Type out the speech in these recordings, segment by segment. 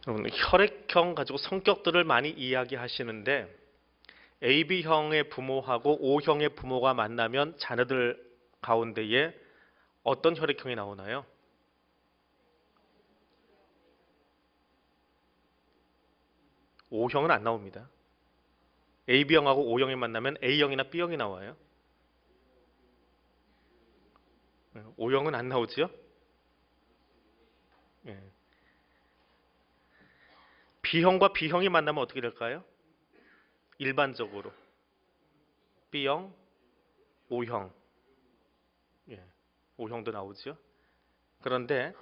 여러분, 혈액형 가지고 성격들을 많이 이야기하시는데 AB형의 부모하고 O형의 부모가 만나면 자녀들 가운데에 어떤 혈액형이 나오나요? O형은 안 나옵니다. AB형하고 O형이 만나면 A형이나 B형이 나와요. O형은 안 나오지요? 예. B형과 B형이 만나면 어떻게 될까요? 일반적으로 B형, O형, 예. O형도 나오죠. 그런데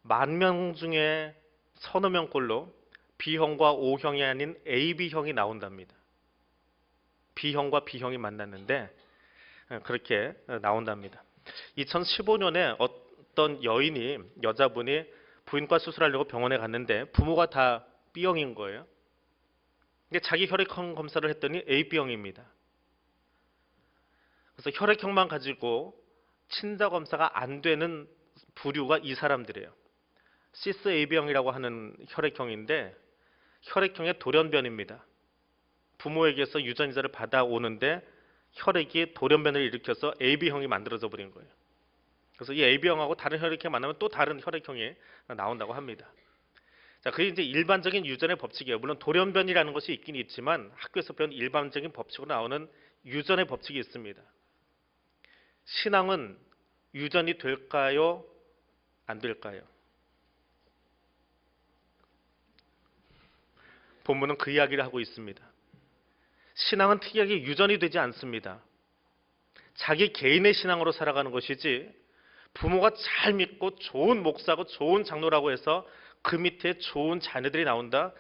10,000명 중에 서너 명꼴로 B형과 O형이 아닌 AB형이 나온답니다. B형과 B형이 만났는데 그렇게 나온답니다. 2015년에 어떤 여자분이 부인과 수술하려고 병원에 갔는데 부모가 다 B형인 거예요. 근데 자기 혈액형 검사를 했더니 AB형입니다. 그래서 혈액형만 가지고 친자 검사가 안 되는 부류가 이 사람들이에요. 시스 AB형이라고 하는 혈액형인데 혈액형의 돌연변입니다. 부모에게서 유전자를 받아오는데 혈액이 돌연변을 일으켜서 AB형이 만들어져 버린 거예요. 그래서 이 AB형하고 다른 혈액형이 만나면 또 다른 혈액형이 나온다고 합니다. 자, 그게 이제 일반적인 유전의 법칙이에요. 물론 돌연변이라는 것이 있긴 있지만 학교에서 배운 일반적인 법칙으로 나오는 유전의 법칙이 있습니다. 신앙은 유전이 될까요? 안 될까요? 본문은 그 이야기를 하고 있습니다. 신앙은 특이하게 유전이 되지 않습니다. 자기 개인의 신앙으로 살아가는 것이지 부모가 잘 믿고 좋은 목사고 좋은 장로라고 해서 그 밑에 좋은 자녀들이 나온다.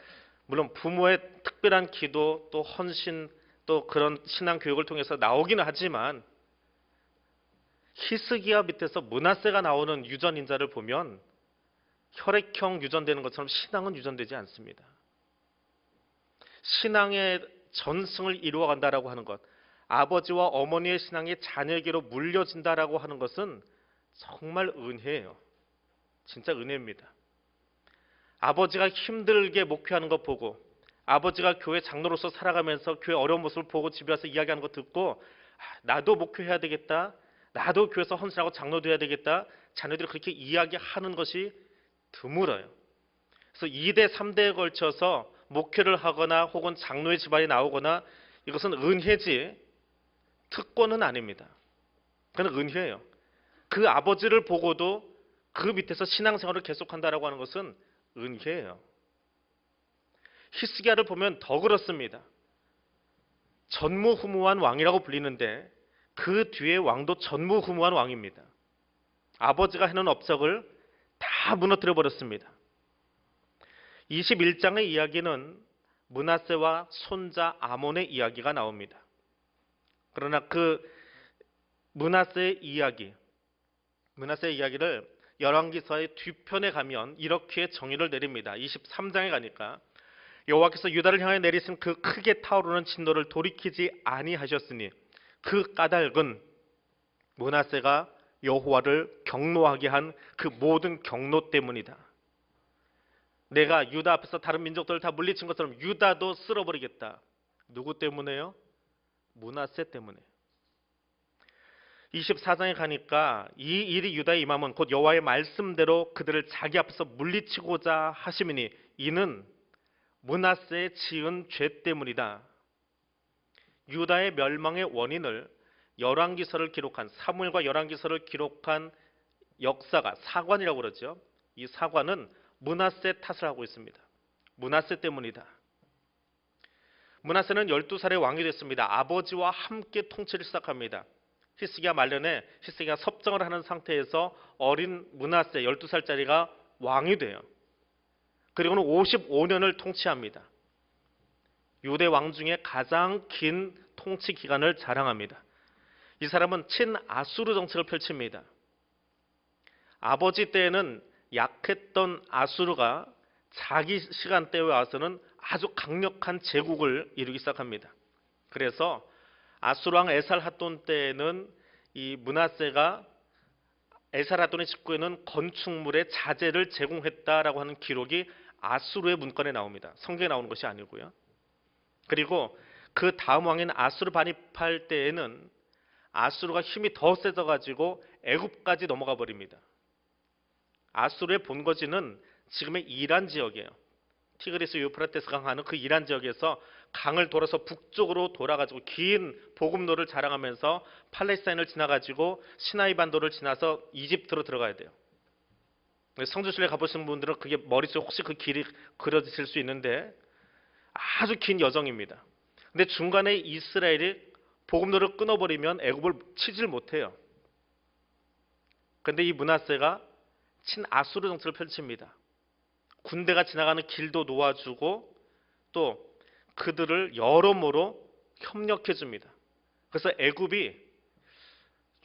물론 부모의 특별한 기도 또 헌신 또 그런 신앙 교육을 통해서 나오기는 하지만 히스기야 밑에서 므낫세가 나오는 유전인자를 보면 혈액형 유전되는 것처럼 신앙은 유전되지 않습니다. 신앙의 전승을 이루어간다라고 하는 것, 아버지와 어머니의 신앙이 자녀에게로 물려진다라고 하는 것은 정말 은혜예요. 진짜 은혜입니다. 아버지가 힘들게 목회하는 것 보고 아버지가 교회 장로로서 살아가면서 교회 어려운 모습을 보고 집에 와서 이야기하는 거 듣고 나도 목회해야 되겠다. 나도 교회에서 헌신하고 장로 돼야 되겠다. 자녀들이 그렇게 이야기하는 것이 드물어요. 그래서 2대, 3대에 걸쳐서 목회를 하거나 혹은 장로의 집안이 나오거나 이것은 은혜지 특권은 아닙니다. 그건 은혜예요. 그 아버지를 보고도 그 밑에서 신앙생활을 계속한다라고 하는 것은 은혜예요. 히스기야를 보면 더 그렇습니다. 전무후무한 왕이라고 불리는데 그 뒤에 왕도 전무후무한 왕입니다. 아버지가 해놓은 업적을 다 무너뜨려 버렸습니다. 21장의 이야기는 므낫세와 손자 아몬의 이야기가 나옵니다. 그러나 그 므낫세의 이야기를 열왕기서의 뒤편에 가면 이렇게 정의를 내립니다. 23장에 가니까 여호와께서 유다를 향해 내리신 그 크게 타오르는 진노를 돌이키지 아니하셨으니 그 까닭은 므낫세가 여호와를 경노하게 한 그 모든 경노 때문이다. 내가 유다 앞에서 다른 민족들을 다 물리친 것처럼 유다도 쓸어버리겠다. 누구 때문에요? 므낫세 때문에. 24장에 가니까 이 일이 유다의 임함은 곧 여호와의 말씀대로 그들을 자기 앞에서 물리치고자 하심이니 이는 므낫세의 지은 죄 때문이다. 유다의 멸망의 원인을 열왕기서를 기록한 사무엘과 열왕기서를 기록한 역사가 사관이라고 그러죠. 이 사관은 므낫세 탓을 하고 있습니다. 므낫세 때문이다. 므낫세는 12살의 왕이 됐습니다. 아버지와 함께 통치를 시작합니다. 히스기야 말년에 히스기야 섭정을 하는 상태에서 어린 므낫세 12살짜리가 왕이 돼요. 그리고는 55년을 통치합니다. 유대 왕 중에 가장 긴 통치 기간을 자랑합니다. 이 사람은 친아수르 정책을 펼칩니다. 아버지 때에는 약했던 아수르가 자기 시간대에 와서는 아주 강력한 제국을 이루기 시작합니다. 그래서 아수르 왕 에살핫돈 때에는 이 므낫세가 에살핫돈의 집구에는 건축물의 자재를 제공했다라고 하는 기록이 아수르의 문건에 나옵니다. 성경에 나오는 것이 아니고요. 그리고 그 다음 왕인 아수르 반입할 때에는 아수르가 힘이 더 세져가지고 애굽까지 넘어가 버립니다. 아수르의 본거지는 지금의 이란 지역이에요. 티그리스 유프라테스 강 하는 그 이란 지역에서 강을 돌아서 북쪽으로 돌아가지고 긴 보급로를 자랑하면서 팔레스타인을 지나가지고 시나이 반도를 지나서 이집트로 들어가야 돼요. 성지순례 가보신 분들은 그게 머릿속에 혹시 그 길이 그려지실 수 있는데 아주 긴 여정입니다. 근데 중간에 이스라엘이 보급로를 끊어버리면 애굽을 치질 못해요. 그런데 이 므낫세가 친아수르 정책을 펼칩니다. 군대가 지나가는 길도 놓아주고 또 그들을 여러모로 협력해 줍니다. 그래서 애굽이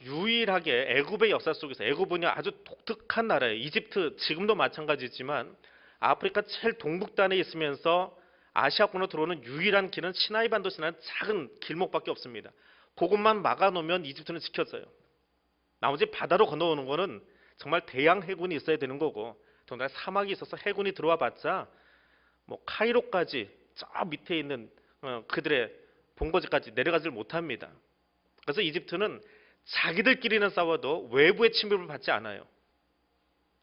유일하게 애굽의 역사 속에서, 애굽은 아주 독특한 나라예요. 이집트 지금도 마찬가지지만 아프리카 제일 동북단에 있으면서 아시아권으로 들어오는 유일한 길은 시나이 반도 지나는 작은 길목밖에 없습니다. 그것만 막아놓으면 이집트는 지켜져요. 나머지 바다로 건너오는 거는 정말 대양 해군이 있어야 되는 거고, 더군다나 사막이 있어서 해군이 들어와 봤자 뭐 카이로까지 저 밑에 있는 그들의 본거지까지 내려가지를 못합니다. 그래서 이집트는 자기들끼리는 싸워도 외부의 침입을 받지 않아요.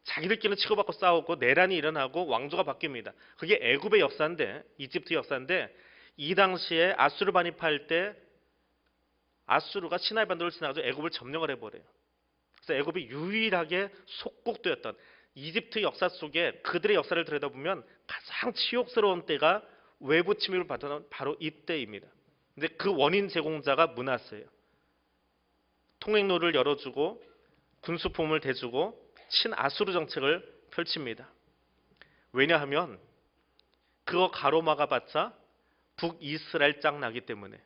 자기들끼리는 치고받고 싸우고 내란이 일어나고 왕조가 바뀝니다. 그게 애굽의 역사인데, 이집트 역사인데, 이 당시에 아수르 반입할 때 아수르가 시나이 반도를 지나가서 애굽을 점령을 해버려요. 그래서 애굽이 유일하게 속국도였던, 이집트 역사 속에 그들의 역사를 들여다보면 가장 치욕스러운 때가 외부 침입을 받던 바로 이때입니다. 근데 그 원인 제공자가 므낫세예요. 통행로를 열어주고 군수품을 대주고 친아수르 정책을 펼칩니다. 왜냐하면 그거 가로막아봤자 북이스라엘 짱 나기 때문에.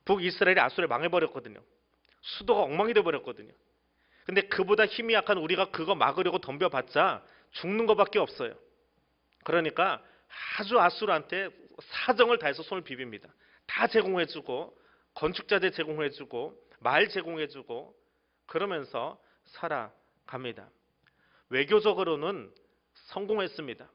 북이스라엘이 아수르에 망해버렸거든요. 수도가 엉망이 돼버렸거든요. 근데 그보다 힘이 약한 우리가 그거 막으려고 덤벼봤자 죽는 것밖에 없어요. 그러니까 아주 아수르한테 사정을 다해서 손을 비빕니다. 다 제공해주고, 건축자재 제공해주고, 말 제공해주고, 그러면서 살아갑니다. 외교적으로는 성공했습니다.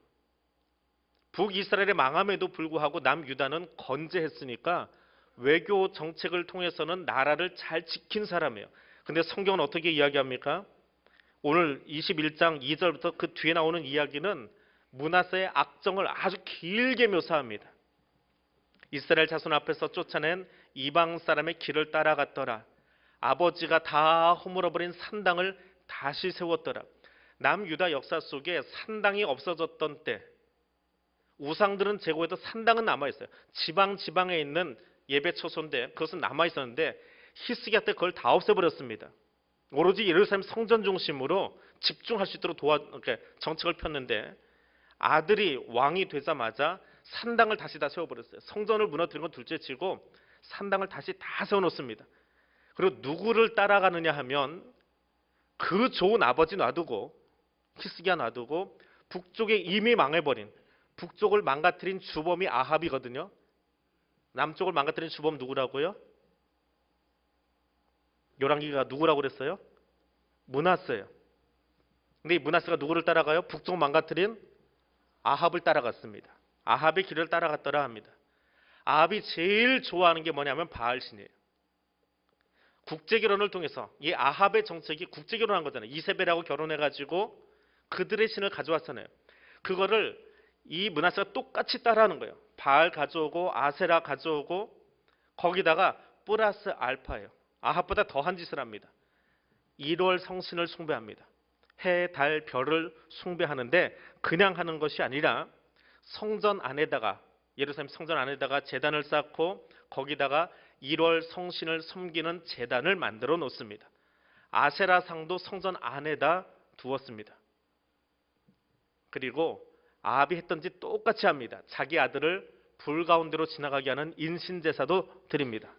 북이스라엘의 망함에도 불구하고 남유다는 건재했으니까 외교 정책을 통해서는 나라를 잘 지킨 사람이에요. 근데 성경은 어떻게 이야기합니까? 오늘 21장 2절부터 그 뒤에 나오는 이야기는 므낫세의 악정을 아주 길게 묘사합니다. 이스라엘 자손 앞에서 쫓아낸 이방 사람의 길을 따라갔더라. 아버지가 다 허물어버린 산당을 다시 세웠더라. 남유다 역사 속에 산당이 없어졌던 때, 우상들은 제거해도 산당은 남아있어요. 지방에 있는 예배 처소인데 그것은 남아있었는데 히스기야 때 그걸 다 없애버렸습니다. 오로지 예루살렘 성전 중심으로 집중할 수 있도록 정책을 폈는데, 아들이 왕이 되자마자 산당을 다시 다 세워버렸어요. 성전을 무너뜨린 건 둘째치고 산당을 다시 다 세워놓습니다. 그리고 누구를 따라가느냐 하면 그 좋은 아버지 놔두고, 히스기야 놔두고, 북쪽에 이미 망해버린, 북쪽을 망가뜨린 주범이 아합이거든요. 남쪽을 망가뜨린 주범 누구라고요? 열왕기가 누구라고 그랬어요? 므낫세예요. 근데 이 므낫세가 누구를 따라가요? 북쪽 망가뜨린 아합을 따라갔습니다. 아합의 길을 따라갔더라 합니다. 아합이 제일 좋아하는 게 뭐냐면 바알신이에요. 국제결혼을 통해서 이 아합의 정책이 국제결혼한 거잖아요. 이세벨하고 결혼해가지고 그들의 신을 가져왔잖아요. 그거를 이 므낫세가 똑같이 따라하는 거예요. 바알 가져오고 아세라 가져오고 거기다가 플러스 알파예요. 아합보다 더한 짓을 합니다. 1월 성신을 숭배합니다. 해, 달, 별을 숭배하는데 그냥 하는 것이 아니라 성전 안에다가, 예루살렘 성전 안에다가 제단을 쌓고 거기다가 1월 성신을 섬기는 제단을 만들어 놓습니다. 아세라상도 성전 안에다 두었습니다. 그리고 아합이 했던 짓 똑같이 합니다. 자기 아들을 불 가운데로 지나가게 하는 인신제사도 드립니다.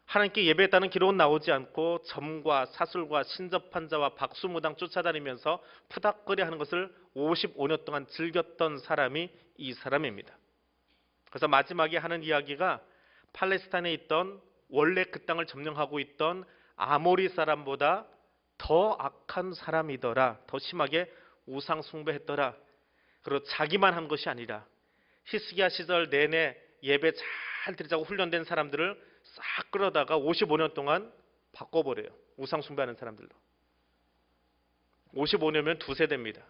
하나님께 예배했다는 기록은 나오지 않고 점과 사술과 신접한 자와 박수무당 쫓아다니면서 푸닥거리 하는 것을 55년 동안 즐겼던 사람이 이 사람입니다. 그래서 마지막에 하는 이야기가 팔레스타인에 있던, 원래 그 땅을 점령하고 있던 아모리 사람보다 더 악한 사람이더라, 더 심하게 우상 숭배했더라. 그리고 자기만 한 것이 아니라 히스기야 시절 내내 예배 잘 드리자고 훈련된 사람들을 싹 끌어다가 55년 동안 바꿔버려요. 우상 숭배하는 사람들로. 55년이면 두세 대입니다.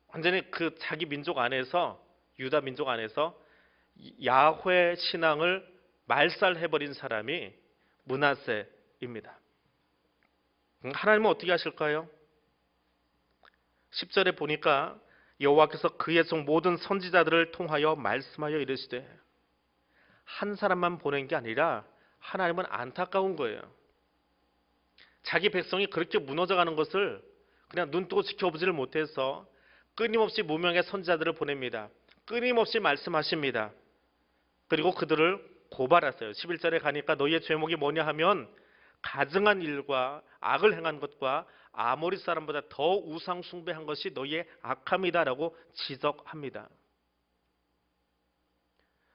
완전히 그 자기 민족 안에서, 유다 민족 안에서 야훼 신앙을 말살해버린 사람이 므낫세입니다. 하나님은 어떻게 하실까요? 10절에 보니까 여호와께서 그의 종 모든 선지자들을 통하여 말씀하여 이르시되, 한 사람만 보낸 게 아니라 하나님은 안타까운 거예요. 자기 백성이 그렇게 무너져가는 것을 그냥 눈 뜨고 지켜보지를 못해서 끊임없이 무명의 선지자들을 보냅니다. 끊임없이 말씀하십니다. 그리고 그들을 고발하세요. 11절에 가니까 너희의 죄목이 뭐냐 하면 가증한 일과 악을 행한 것과 아모리 사람보다 더 우상 숭배한 것이 너희의 악함이다라고 지적합니다.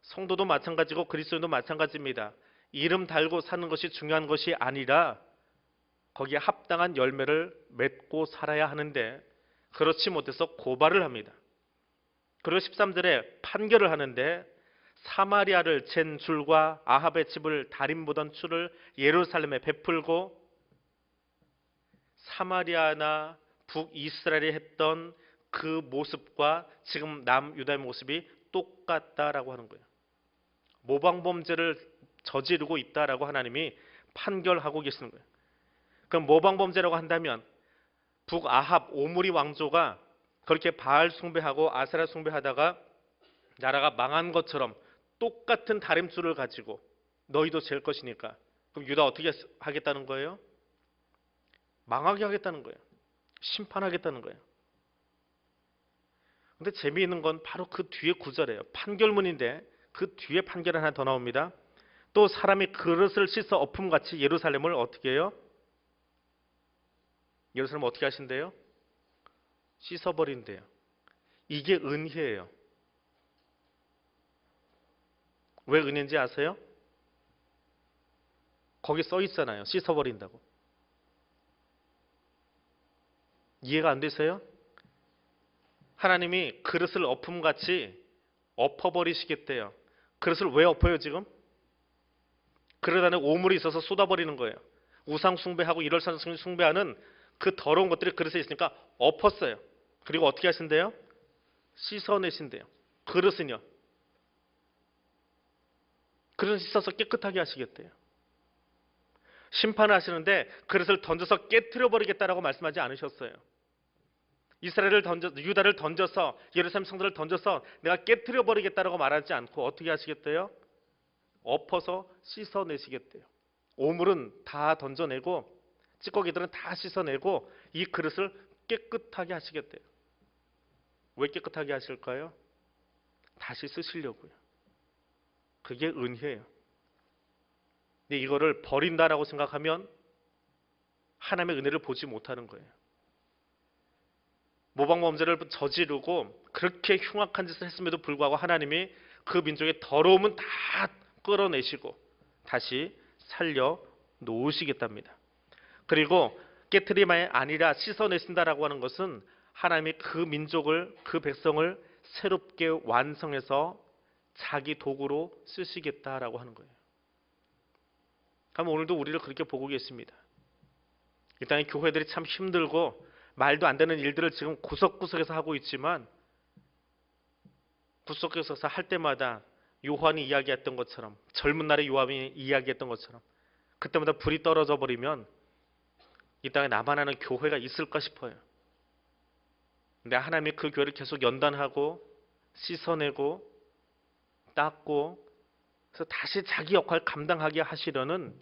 성도도 마찬가지고 그리스도인도 마찬가지입니다. 이름 달고 사는 것이 중요한 것이 아니라 거기에 합당한 열매를 맺고 살아야 하는데 그렇지 못해서 고발을 합니다. 그리고 13절에 판결을 하는데 사마리아를 잰 줄과 아합의 집을 다림보던 추를 예루살렘에 베풀고 사마리아나 북이스라엘이 했던 그 모습과 지금 남유다의 모습이 똑같다라고 하는 거예요. 모방범죄를 저지르고 있다라고 하나님이 판결하고 계시는 거예요. 그럼 모방범죄라고 한다면 북아합 오므리 왕조가 그렇게 바알 숭배하고 아세라 숭배하다가 나라가 망한 것처럼 똑같은 다림줄을 가지고 너희도 잴 것이니까 그럼 유다 어떻게 하겠다는 거예요? 망하게 하겠다는 거예요. 심판하겠다는 거예요. 근데 재미있는 건 바로 그 뒤에 구절이에요. 판결문인데 그 뒤에 판결 하나 더 나옵니다. 또 사람이 그릇을 씻어 엎음같이 예루살렘을 어떻게 해요? 예루살렘 어떻게 하신대요? 씻어버린대요. 이게 은혜예요. 왜 은혜인지 아세요? 거기 써 있잖아요. 씻어버린다고. 이해가 안 되세요? 하나님이 그릇을 엎음같이 엎어버리시겠대요. 그릇을 왜 엎어요 지금? 그릇 안에 오물이 있어서 쏟아버리는 거예요. 우상 숭배하고 이럴산 숭배하는 그 더러운 것들이 그릇에 있으니까 엎었어요. 그리고 어떻게 하신대요? 씻어내신대요. 그릇은요? 그릇을 씻어서 깨끗하게 하시겠대요. 심판을 하시는데 그릇을 던져서 깨트려 버리겠다라고 말씀하지 않으셨어요. 유다를 던져서 예루살렘 성들을 던져서 내가 깨트려 버리겠다라고 말하지 않고 어떻게 하시겠대요? 엎어서 씻어내시겠대요. 오물은 다 던져내고 찌꺼기들은 다 씻어내고 이 그릇을 깨끗하게 하시겠대요. 왜 깨끗하게 하실까요? 다시 쓰시려고요. 그게 은혜예요. 근데 이거를 버린다라고 생각하면 하나님의 은혜를 보지 못하는 거예요. 모방범죄를 저지르고 그렇게 흉악한 짓을 했음에도 불구하고 하나님이 그 민족의 더러움은 다 끌어내시고 다시 살려 놓으시겠답니다. 그리고 깨트림이 아니라 씻어내신다라고 하는 것은 하나님이 그 민족을, 그 백성을 새롭게 완성해서 자기 도구로 쓰시겠다라고 하는 거예요. 그럼 오늘도 우리를 그렇게 보고 계십니다. 이 땅의 교회들이 참 힘들고 말도 안 되는 일들을 지금 구석구석에서 하고 있지만 구석구석에서 할 때마다 요한이 이야기했던 것처럼 젊은 날의 요한이 이야기했던 것처럼 그때마다 불이 떨어져 버리면 이 땅에 남아나는 교회가 있을까 싶어요. 근데 하나님이 그 교회를 계속 연단하고 씻어내고 닦고 그래서 다시 자기 역할을 감당하게 하시려는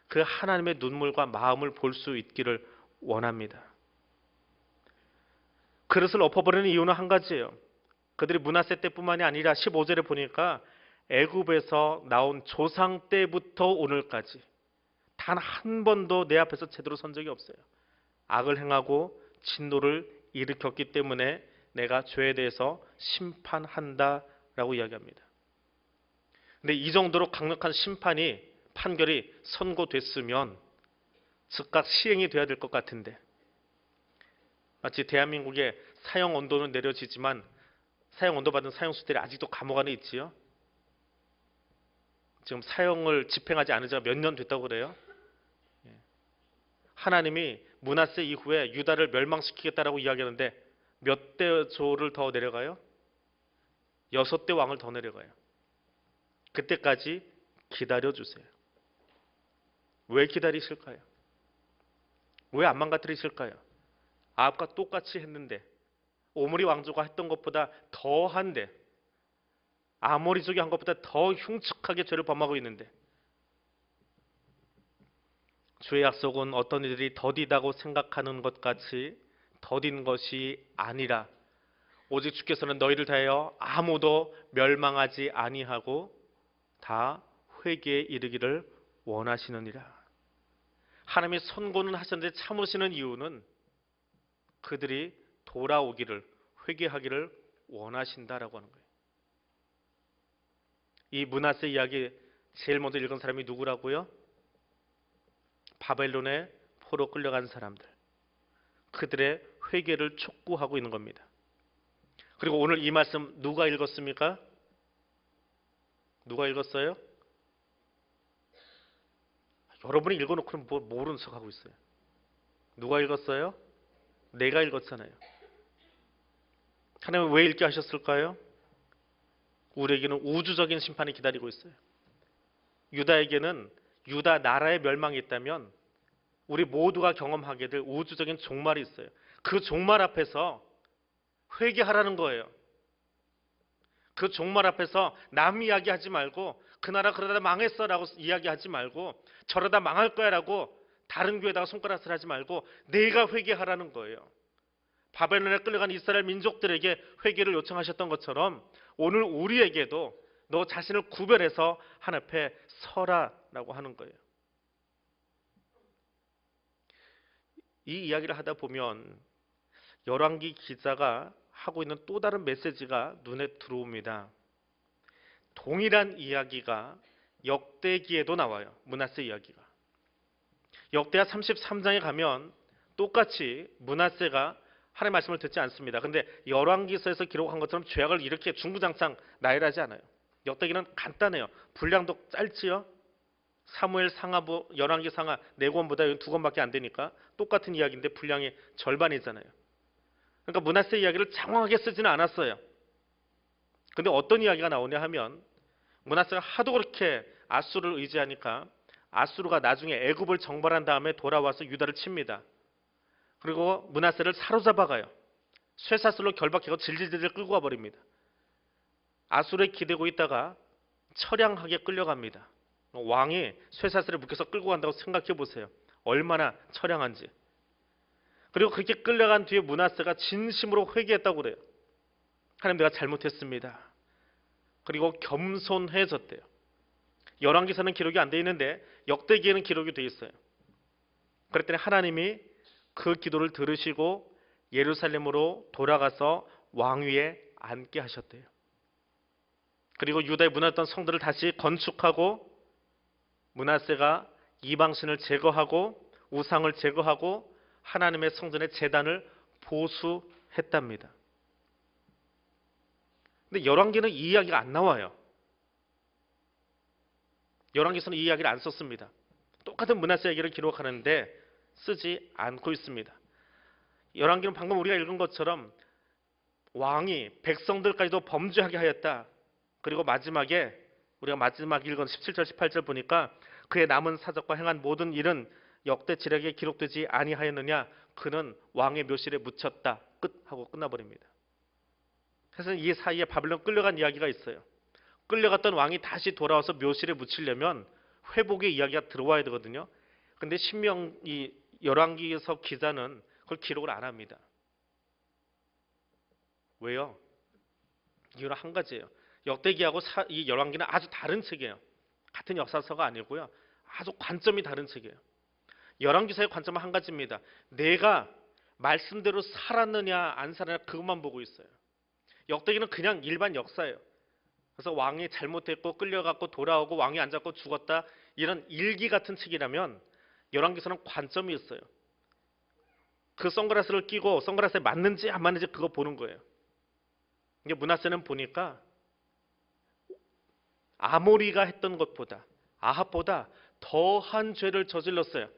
그 하나님의 눈물과 마음을 볼 수 있기를 원합니다. 그릇을 엎어버리는 이유는 한 가지예요. 그들이 므낫세 때뿐만이 아니라 15절에 보니까 애굽에서 나온 조상 때부터 오늘까지 단 한 번도 내 앞에서 제대로 선 적이 없어요. 악을 행하고 진노를 일으켰기 때문에 내가 죄에 대해서 심판한다라고 이야기합니다. 근데 이 정도로 강력한 심판이 판결이 선고됐으면 즉각 시행이 돼야 될 것 같은데 마치 대한민국의 사형 언도는 내려지지만 사형 언도 받은 사형수들이 아직도 감옥 안에 있지요. 지금 사형을 집행하지 않은 지가 몇 년 됐다고 그래요. 하나님이 므낫세 이후에 유다를 멸망시키겠다라고 이야기하는데 몇 대 조를 더 내려가요? 6대 왕을 더 내려가요. 그때까지 기다려주세요. 왜 기다리실까요? 왜 안 망가뜨리실까요? 아합과 똑같이 했는데 오므리 왕조가 했던 것보다 더한데 아모리족이 한 것보다 더 흉측하게 죄를 범하고 있는데 주의 약속은 어떤 이들이 더디다고 생각하는 것 같이 더딘 것이 아니라 오직 주께서는 너희를 다하여 아무도 멸망하지 아니하고 다 회개에 이르기를 원하시느니라. 하나님이 선고는 하셨는데 참으시는 이유는 그들이 돌아오기를 회개하기를 원하신다라고 하는 거예요. 이 므낫세 이야기 제일 먼저 읽은 사람이 누구라고요? 바벨론의 포로 끌려간 사람들. 그들의 회개를 촉구하고 있는 겁니다. 그리고 오늘 이 말씀 누가 읽었습니까? 누가 읽었어요? 여러분이 읽어놓고는 뭐 모르는 척하고 있어요. 누가 읽었어요? 내가 읽었잖아요. 하나님은 왜 읽게 하셨을까요? 우리에게는 우주적인 심판이 기다리고 있어요. 유다에게는 유다 나라의 멸망이 있다면 우리 모두가 경험하게 될 우주적인 종말이 있어요. 그 종말 앞에서 회개하라는 거예요. 그 종말 앞에서 남 이야기하지 말고 그 나라 그러다 망했어 라고 이야기하지 말고 저러다 망할 거야 라고 다른 교회에다가 손가락질 하지 말고 내가 회개하라는 거예요. 바벨론에 끌려간 이스라엘 민족들에게 회개를 요청하셨던 것처럼 오늘 우리에게도 너 자신을 구별해서 하나님 앞에 서라라고 하는 거예요. 이 이야기를 하다 보면 열왕기 기자가 하고 있는 또 다른 메시지가 눈에 들어옵니다. 동일한 이야기가 역대기에도 나와요. 므낫세 이야기가. 역대하 33장에 가면 똑같이 므낫세가 하나님의 말씀을 듣지 않습니다. 근데 열왕기서에서 기록한 것처럼 죄악을 이렇게 중구장창 나열하지 않아요. 역대기는 간단해요. 분량도 짧지요. 사무엘 상하부, 열왕기 상하 4권보다 2권밖에 안 되니까 똑같은 이야기인데 분량이 절반이잖아요. 그러니까 므낫세 이야기를 장황하게 쓰지는 않았어요. 근데 어떤 이야기가 나오냐 하면 므낫세가 하도 그렇게 아수르를 의지하니까 아수르가 나중에 애굽을 정벌한 다음에 돌아와서 유다를 칩니다. 그리고 므낫세를 사로잡아가요. 쇠사슬로 결박해서 질질질 끌고 와버립니다. 아수르에 기대고 있다가 처량하게 끌려갑니다. 왕이 쇠사슬에 묶여서 끌고 간다고 생각해 보세요. 얼마나 처량한지. 그리고 그렇게 끌려간 뒤에 므낫세가 진심으로 회개했다고 그래요. 하나님 내가 잘못했습니다. 그리고 겸손해졌대요. 열왕기서는 기록이 안 돼 있는데 역대기에는 기록이 돼 있어요. 그랬더니 하나님이 그 기도를 들으시고 예루살렘으로 돌아가서 왕위에 앉게 하셨대요. 그리고 유다에 무너졌던 성들을 다시 건축하고 므낫세가 이방신을 제거하고 우상을 제거하고 하나님의 성전의 제단을 보수했답니다. 근데 열왕기는 이 이야기가 안 나와요. 열왕기서는 이 이야기를 안 썼습니다. 똑같은 므낫세 이야기를 기록하는데 쓰지 않고 있습니다. 열왕기는 방금 우리가 읽은 것처럼 왕이 백성들까지도 범죄하게 하였다. 그리고 마지막에 우리가 마지막 읽은 17절 18절 보니까 그의 남은 사적과 행한 모든 일은 역대 지략에 기록되지 아니하였느냐 그는 왕의 묘실에 묻혔다. 끝하고 끝나버립니다. 그래서 이 사이에 바벨론 끌려간 이야기가 있어요. 끌려갔던 왕이 다시 돌아와서 묘실에 묻히려면 회복의 이야기가 들어와야 되거든요. 근데 이 열왕기서 기자는 그걸 기록을 안 합니다. 왜요? 이유는 한 가지예요. 역대기하고 이 열왕기는 아주 다른 책이에요. 같은 역사서가 아니고요. 아주 관점이 다른 책이에요. 열왕기서의 관점은 한 가지입니다. 내가 말씀대로 살았느냐 안 살았느냐 그것만 보고 있어요. 역대기는 그냥 일반 역사예요. 그래서 왕이 잘못했고 끌려갔고 돌아오고 왕이 안 잡고 죽었다 이런 일기 같은 책이라면 열왕기서는 관점이 있어요. 그 선글라스를 끼고 선글라스에 맞는지 안 맞는지 그거 보는 거예요. 이게 므낫세는 보니까 아모리가 했던 것보다, 아합보다 더한 죄를 저질렀어요.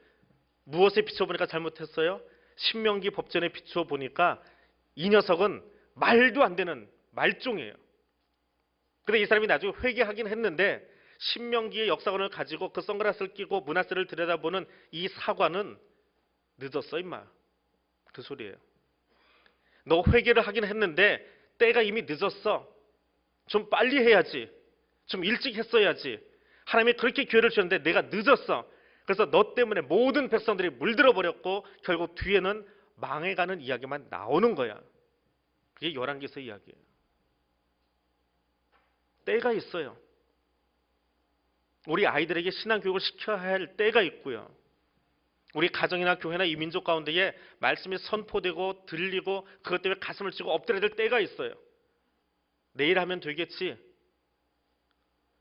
무엇에 비춰보니까 잘못했어요? 신명기 법전에 비추어 보니까 이 녀석은 말도 안 되는 말종이에요. 근데 이 사람이 나중에 회개하긴 했는데 신명기의 역사관을 가지고 그 선글라스를 끼고 므낫세를 들여다보는 이 사관은 늦었어 임마. 그 소리예요. 너 회개를 하긴 했는데 때가 이미 늦었어. 좀 빨리 해야지. 좀 일찍 했어야지. 하나님이 그렇게 기회를 주셨는데 내가 늦었어. 그래서 너 때문에 모든 백성들이 물들어 버렸고 결국 뒤에는 망해가는 이야기만 나오는 거야. 그게 열왕기서 이야기예요. 때가 있어요. 우리 아이들에게 신앙교육을 시켜야 할 때가 있고요. 우리 가정이나 교회나 이 민족 가운데에 말씀이 선포되고 들리고 그것 때문에 가슴을 치고 엎드려야 될 때가 있어요. 내일 하면 되겠지.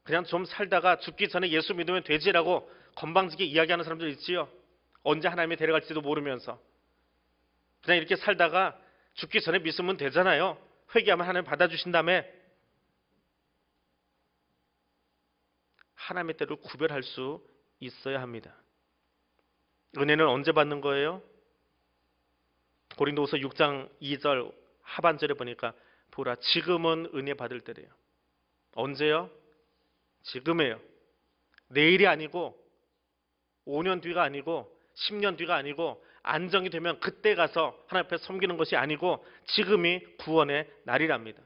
그냥 좀 살다가 죽기 전에 예수 믿으면 되지라고 건방지게 이야기하는 사람들 있지요. 언제 하나님이 데려갈지도 모르면서. 그냥 이렇게 살다가 죽기 전에 믿으면 되잖아요. 회개하면 하나님 받아주신 다음에. 하나님의 때를 구별할 수 있어야 합니다. 은혜는 언제 받는 거예요? 고린도후서 6장 2절 하반절에 보니까 보라 지금은 은혜 받을 때래요. 언제요? 지금이에요. 내일이 아니고 5년 뒤가 아니고 10년 뒤가 아니고 안정이 되면 그때 가서 하나님 앞에 섬기는 것이 아니고 지금이 구원의 날이랍니다.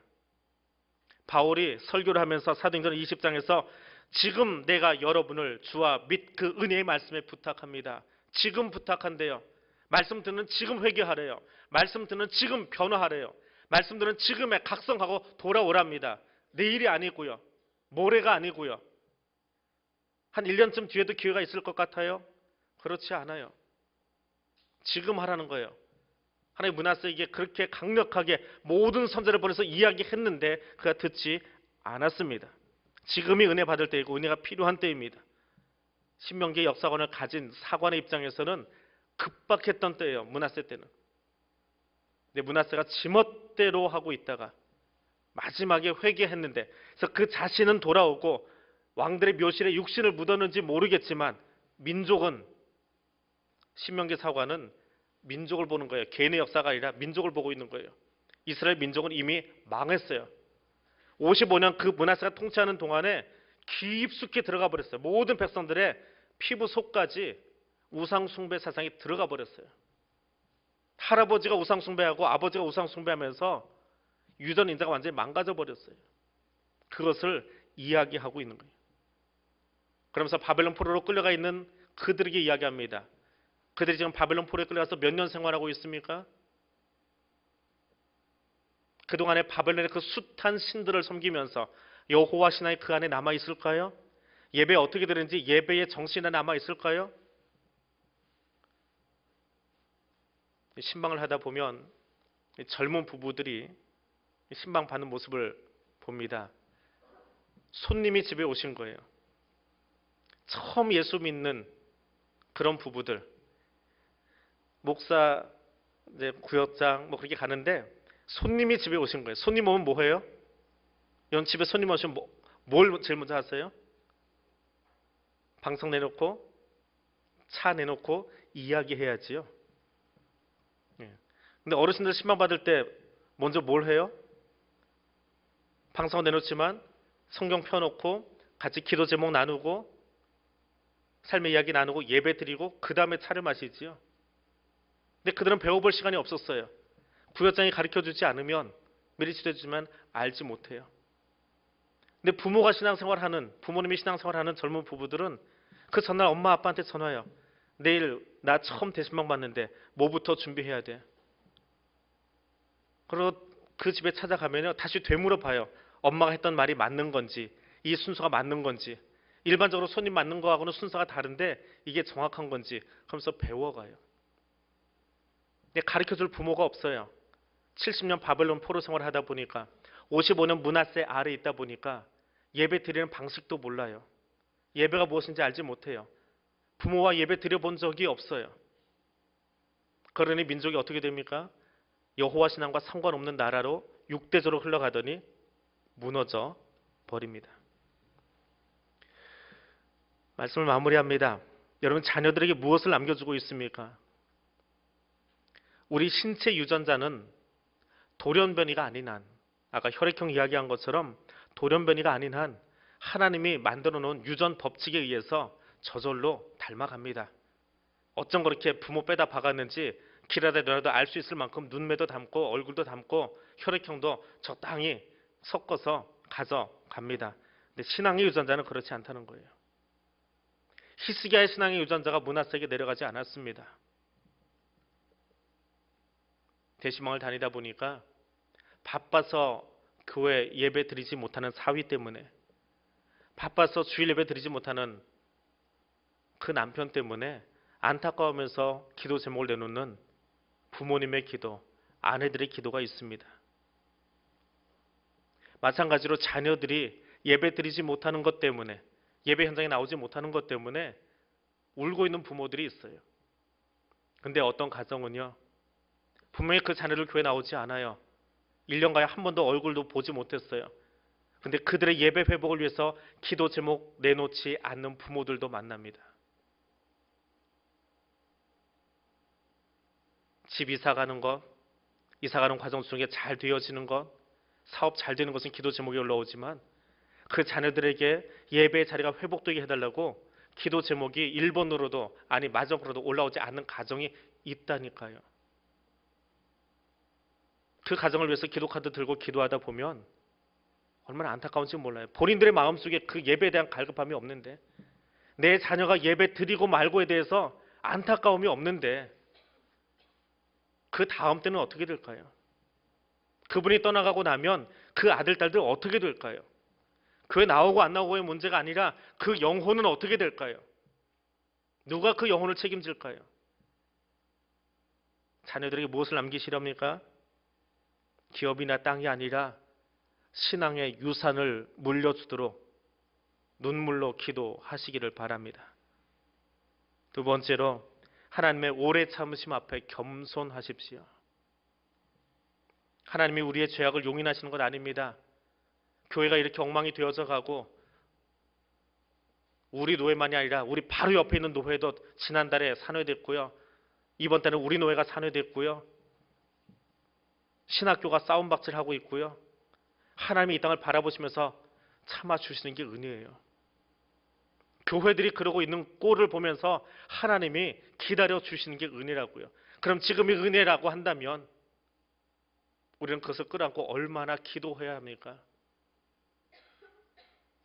바울이 설교를 하면서 사도행전 20장에서 지금 내가 여러분을 주와 및 그 은혜의 말씀에 부탁합니다. 지금 부탁한대요. 말씀 듣는 지금 회개하래요. 말씀 듣는 지금 변화하래요. 말씀 듣는 지금에 각성하고 돌아오랍니다. 내일이 아니고요. 모레가 아니고요. 한 1년쯤 뒤에도 기회가 있을 것 같아요? 그렇지 않아요. 지금 하라는 거예요. 하나님 므낫세에게 그렇게 강력하게 모든 선자를 보내서 이야기했는데 그가 듣지 않았습니다. 지금이 은혜 받을 때이고 은혜가 필요한 때입니다. 신명기의 역사관을 가진 사관의 입장에서는 급박했던 때예요. 므낫세 때는. 근데 므낫세가 지멋대로 하고 있다가 마지막에 회개했는데 그래서 그 자신은 돌아오고 왕들의 묘실에 육신을 묻었는지 모르겠지만 민족은 신명기 사관은 민족을 보는 거예요. 개인의 역사가 아니라 민족을 보고 있는 거예요. 이스라엘 민족은 이미 망했어요. 55년 그 므낫세가 통치하는 동안에 깊숙이 들어가 버렸어요. 모든 백성들의 피부 속까지 우상 숭배 사상이 들어가 버렸어요. 할아버지가 우상 숭배하고 아버지가 우상 숭배하면서 유전 인자가 완전히 망가져 버렸어요. 그것을 이야기하고 있는 거예요. 그러면서 바벨론 포로로 끌려가 있는 그들에게 이야기합니다. 그들이 지금 바벨론 포로에 끌려가서 몇 년 생활하고 있습니까? 그동안에 바벨론의 그 숱한 신들을 섬기면서 여호와 신앙이 그 안에 남아 있을까요? 예배 어떻게 드리는지 예배의 정신이 남아 있을까요? 신방을 하다 보면 젊은 부부들이 신방 받는 모습을 봅니다. 손님이 집에 오신 거예요. 처음 예수 믿는 그런 부부들. 목사, 이제 구역장 뭐 그렇게 가는데 손님이 집에 오신 거예요. 손님 오면 뭐 해요? 이런 집에 손님 오시면 뭘 제일 먼저 하세요? 방석 내놓고 차 내놓고 이야기해야지요. 근데 어르신들 신방 받을 때 먼저 뭘 해요? 방석 내놓지만 성경 펴놓고 같이 기도 제목 나누고 삶의 이야기 나누고 예배 드리고 그 다음에 차를 마시지요. 근데 그들은 배워볼 시간이 없었어요. 구역장이 가르쳐주지 않으면 미리 지도해주지만 알지 못해요. 근데 부모가 신앙생활하는 부모님이 신앙생활하는 젊은 부부들은 그 전날 엄마 아빠한테 전화해요. 내일 나 처음 대신방 받는데 뭐부터 준비해야 돼? 그리고 그 집에 찾아가면요 다시 되물어봐요. 엄마가 했던 말이 맞는 건지 이 순서가 맞는 건지 일반적으로 손님 맞는 거하고는 순서가 다른데 이게 정확한 건지 그러면서 배워가요. 근데 가르쳐줄 부모가 없어요. 70년 바벨론 포로 생활을 하다 보니까 55년 므낫세 아래 있다 보니까 예배 드리는 방식도 몰라요. 예배가 무엇인지 알지 못해요. 부모와 예배 드려본 적이 없어요. 그러니 민족이 어떻게 됩니까? 여호와 신앙과 상관없는 나라로 육대조로 흘러가더니 무너져 버립니다. 말씀을 마무리합니다. 여러분, 자녀들에게 무엇을 남겨주고 있습니까? 우리 신체 유전자는 돌연변이가 아닌 한, 아까 혈액형 이야기한 것처럼 돌연변이가 아닌 한 하나님이 만들어 놓은 유전 법칙에 의해서 저절로 닮아갑니다. 어쩜 그렇게 부모 빼다 박았는지 길하다 너라도 알 수 있을 만큼 눈매도 닮고 얼굴도 닮고 혈액형도 적당히 섞어서 가져갑니다. 근데 신앙의 유전자는 그렇지 않다는 거예요. 히스기야의 신앙의 유전자가 므낫세에게 내려가지 않았습니다. 대시방을 다니다 보니까 바빠서 교회 예배 드리지 못하는 사위 때문에, 바빠서 주일 예배 드리지 못하는 그 남편 때문에 안타까우면서 기도 제목을 내놓는 부모님의 기도, 아내들의 기도가 있습니다. 마찬가지로 자녀들이 예배 드리지 못하는 것 때문에, 예배 현장에 나오지 못하는 것 때문에 울고 있는 부모들이 있어요. 근데 어떤 가정은요, 분명히 그 자녀를 교회 나오지 않아요. 1년가에 한 번도 얼굴도 보지 못했어요. 근데 그들의 예배 회복을 위해서 기도 제목 내놓지 않는 부모들도 만납니다. 집 이사 가는 것, 이사 가는 과정 중에 잘 되어지는 것, 사업 잘 되는 것은 기도 제목에 올라오지만 그 자녀들에게 예배의 자리가 회복되게 해달라고 기도 제목이 1번으로도 아니 마지막으로도 올라오지 않는 가정이 있다니까요. 그 가정을 위해서 기도카드 들고 기도하다 보면 얼마나 안타까운지 몰라요. 본인들의 마음속에 그 예배에 대한 갈급함이 없는데, 내 자녀가 예배 드리고 말고에 대해서 안타까움이 없는데 그 다음 때는 어떻게 될까요? 그분이 떠나가고 나면 그 아들, 딸들 어떻게 될까요? 교회 나오고 안 나오고의 문제가 아니라 그 영혼은 어떻게 될까요? 누가 그 영혼을 책임질까요? 자녀들에게 무엇을 남기시렵니까? 기업이나 땅이 아니라 신앙의 유산을 물려주도록 눈물로 기도하시기를 바랍니다. 두 번째로, 하나님의 오래 참으심 앞에 겸손하십시오. 하나님이 우리의 죄악을 용인하시는 것 아닙니다. 교회가 이렇게 엉망이 되어져 가고 우리 노회만이 아니라 우리 바로 옆에 있는 노회도 지난달에 산회됐고요. 이번 달에는 우리 노회가 산회됐고요. 신학교가 싸움박질하고 있고요. 하나님이 이 땅을 바라보시면서 참아주시는 게 은혜예요. 교회들이 그러고 있는 꼴을 보면서 하나님이 기다려주시는 게 은혜라고요. 그럼 지금이 은혜라고 한다면 우리는 그것을 끌어안고 얼마나 기도해야 합니까?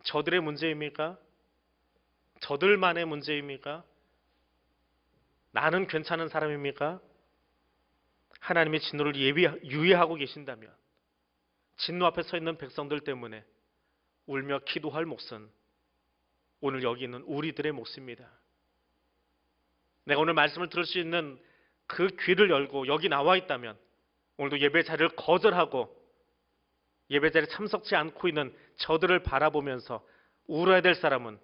저들의 문제입니까? 저들만의 문제입니까? 나는 괜찮은 사람입니까? 하나님의 진노를 유예하고 계신다면 진노 앞에 서 있는 백성들 때문에 울며 기도할 몫은 오늘 여기 있는 우리들의 몫입니다. 내가 오늘 말씀을 들을 수 있는 그 귀를 열고 여기 나와 있다면 오늘도 예배 자리를 거절하고 예배 자리에 참석치 않고 있는 저들을 바라보면서 울어야 될 사람은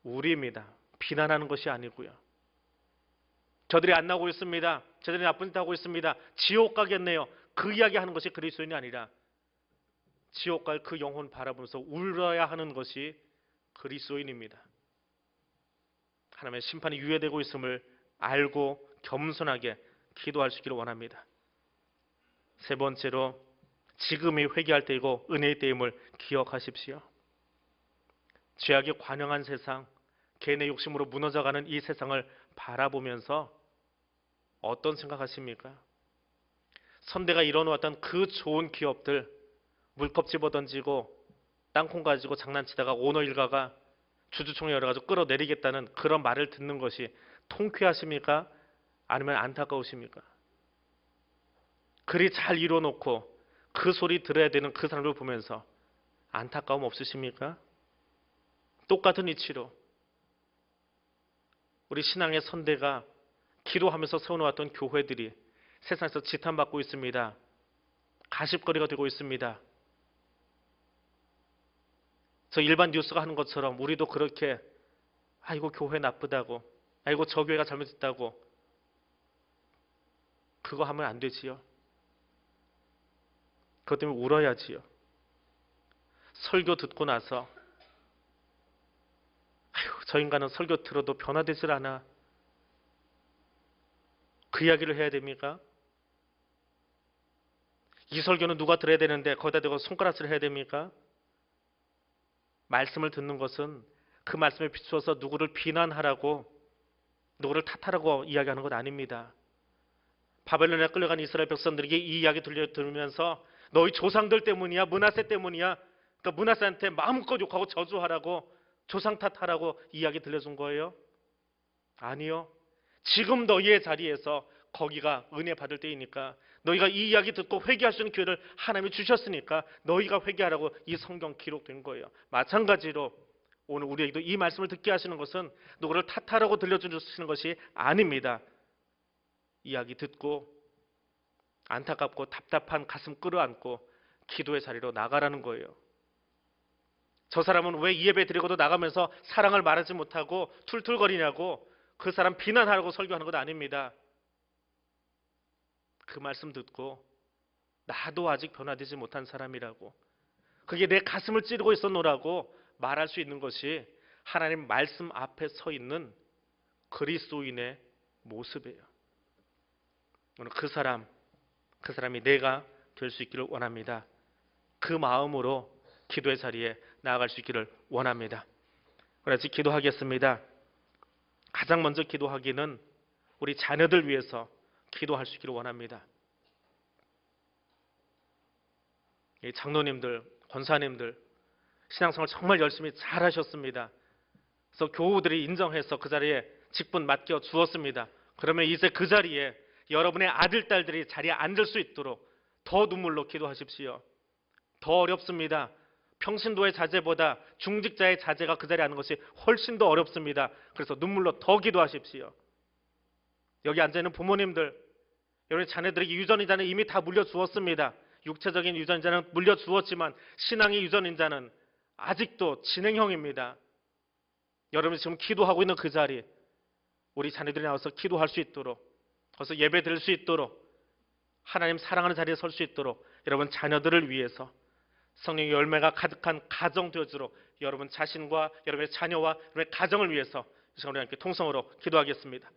우리입니다. 비난하는 것이 아니고요. 저들이 안 나오고 있습니다. 저들이 나쁜 짓 하고 있습니다. 지옥 가겠네요. 그 이야기하는 것이 그리스도인이 아니라 지옥 갈 그 영혼 바라보면서 울어야 하는 것이 그리스도인입니다. 하나님의 심판이 유예되고 있음을 알고 겸손하게 기도할 수 있기를 원합니다. 세 번째로, 지금이 회개할 때이고 은혜의 때임을 기억하십시오. 죄악이 관영한 세상, 개인의 욕심으로 무너져가는 이 세상을 바라보면서 어떤 생각하십니까? 선대가 이뤄놓았던 그 좋은 기업들, 물컵 집어던지고 땅콩 가지고 장난치다가 오너 일가가 주주총회 열어가지고 끌어내리겠다는 그런 말을 듣는 것이 통쾌하십니까? 아니면 안타까우십니까? 그리 잘 이뤄놓고 그 소리 들어야 되는 그 사람을 보면서 안타까움 없으십니까? 똑같은 이치로 우리 신앙의 선대가 기도하면서 세워놓았던 교회들이 세상에서 지탄받고 있습니다. 가십거리가 되고 있습니다. 저 일반 뉴스가 하는 것처럼 우리도 그렇게 아이고 교회 나쁘다고, 아이고 저 교회가 잘못했다고 그거 하면 안 되지요. 그것 때문에 울어야지요. 설교 듣고 나서 아휴, 저 인간은 설교 들어도 변화되질 않아. 그 이야기를 해야 됩니까? 이 설교는 누가 들어야 되는데 거기다 대고 손가락질을 해야 됩니까? 말씀을 듣는 것은 그 말씀에 비추어서 누구를 비난하라고, 누구를 탓하라고 이야기하는 것 아닙니다. 바벨론에 끌려간 이스라엘 백성들에게 이 이야기 들으면서 너희 조상들 때문이야, 므낫세 때문이야, 그러니까 므낫세한테 마음껏 욕하고 저주하라고, 조상 탓하라고 이야기 들려준 거예요? 아니요. 지금 너희의 자리에서 거기가 은혜 받을 때이니까, 너희가 이 이야기 듣고 회개할 수 있는 기회를 하나님이 주셨으니까 너희가 회개하라고 이 성경 기록된 거예요. 마찬가지로 오늘 우리에게도 이 말씀을 듣게 하시는 것은 누구를 탓하라고 들려주시는 것이 아닙니다. 이야기 듣고 안타깝고 답답한 가슴 끌어안고 기도의 자리로 나가라는 거예요. 저 사람은 왜 이 예배 드리고도 나가면서 사랑을 말하지 못하고 툴툴거리냐고 그 사람 비난하라고 설교하는 것 아닙니다. 그 말씀 듣고 나도 아직 변화되지 못한 사람이라고, 그게 내 가슴을 찌르고 있었노라고 말할 수 있는 것이 하나님 말씀 앞에 서 있는 그리스도인의 모습이에요. 오늘 그 사람이 내가 될 수 있기를 원합니다. 그 마음으로 기도의 자리에 나아갈 수 있기를 원합니다. 그래서 기도하겠습니다. 가장 먼저 기도하기는 우리 자녀들 위해서 기도할 수 있기를 원합니다. 장로님들, 권사님들 신앙생활 정말 열심히 잘 하셨습니다. 그래서 교우들이 인정해서 그 자리에 직분 맡겨 주었습니다. 그러면 이제 그 자리에 여러분의 아들, 딸들이 자리에 앉을 수 있도록 더 눈물로 기도하십시오. 더 어렵습니다. 평신도의 자제보다 중직자의 자제가 그 자리에 앉는 것이 훨씬 더 어렵습니다. 그래서 눈물로 더 기도하십시오. 여기 앉아있는 부모님들, 여러분의 자녀들에게 유전인자는 이미 다 물려주었습니다. 육체적인 유전인자는 물려주었지만 신앙의 유전인자는 아직도 진행형입니다. 여러분이 지금 기도하고 있는 그 자리, 우리 자녀들이 나와서 기도할 수 있도록, 거기서 예배 드릴 수 있도록, 하나님 사랑하는 자리에 설 수 있도록 여러분 자녀들을 위해서 성령의 열매가 가득한 가정 되어주도록 여러분 자신과 여러분의 자녀와 여러분의 가정을 위해서 이 시간 우리 함께 통성으로 기도하겠습니다.